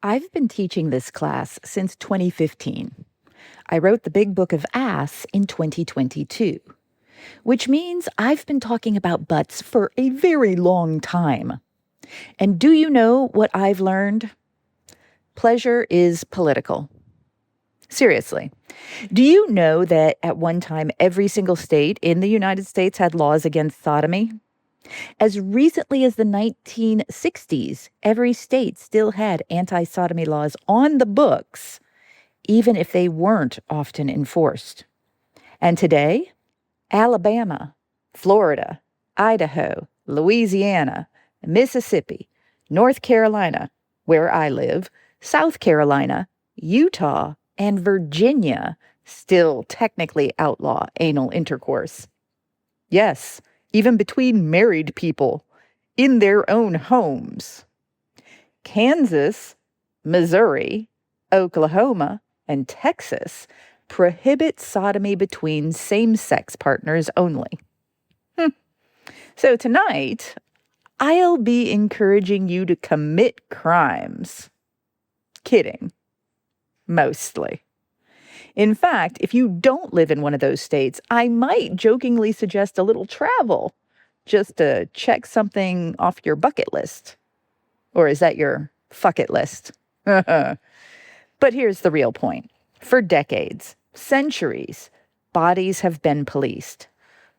I've been teaching this class since 2015. I wrote the Big Book of Ass in 2022, which means I've been talking about butts for a very long time. And do you know what I've learned? Pleasure is political. Seriously. Do you know that at one time every single state in the United States had laws against sodomy? As recently as the 1960s, every state still had anti sodomy laws on the books, even if they weren't often enforced. And today, Alabama, Florida, Idaho, Louisiana, Mississippi, North Carolina, where I live, South Carolina, Utah, and Virginia still technically outlaw anal intercourse. Yes, even between married people in their own homes. Kansas, Missouri, Oklahoma, and Texas prohibit sodomy between same-sex partners only. So tonight, I'll be encouraging you to commit crimes. Kidding. Mostly. In fact, if you don't live in one of those states, I might jokingly suggest a little travel just to check something off your bucket list. Or is that your fuck it list? But here's the real point. For decades, centuries, bodies have been policed.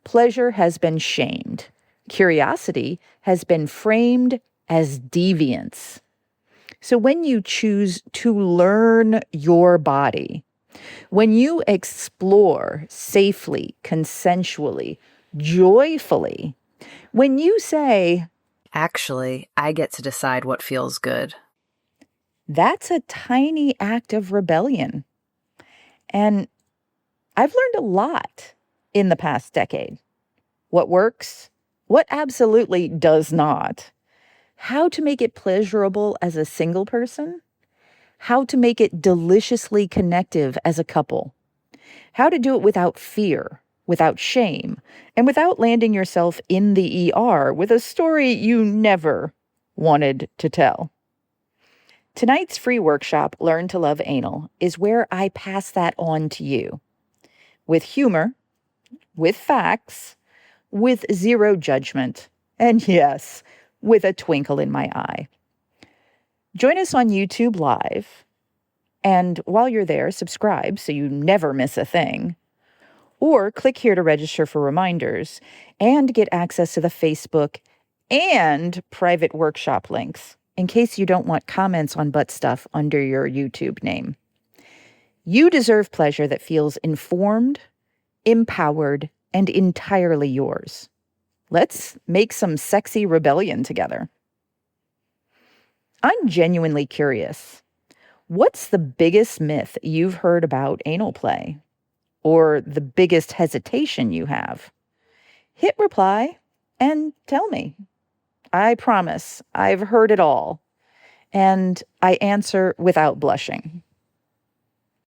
Pleasure has been shamed. Curiosity has been framed as deviance. So when you choose to learn your body, when you explore safely, consensually, joyfully, when you say, Actually, I get to decide what feels good. that's a tiny act of rebellion. And I've learned a lot in the past decade. What works, what absolutely does not, how to make it pleasurable as a single person, how to make it deliciously connective as a couple, how to do it without fear, without shame, and without landing yourself in the ER with a story you never wanted to tell. Tonight's free workshop, Learn to Love Anal, is where I pass that on to you. With humor, with facts, with zero judgment, and yes, with a twinkle in my eye. Join us on YouTube Live, and while you're there, subscribe so you never miss a thing. Or click here to register for reminders and get access to the Facebook and private workshop links in case you don't want comments on butt stuff under your YouTube name. You deserve pleasure that feels informed, empowered, and entirely yours. Let's make some sexy rebellion together. I'm genuinely curious. What's the biggest myth you've heard about anal play? Or the biggest hesitation you have? Hit reply and tell me. I promise I've heard it all. And I answer without blushing.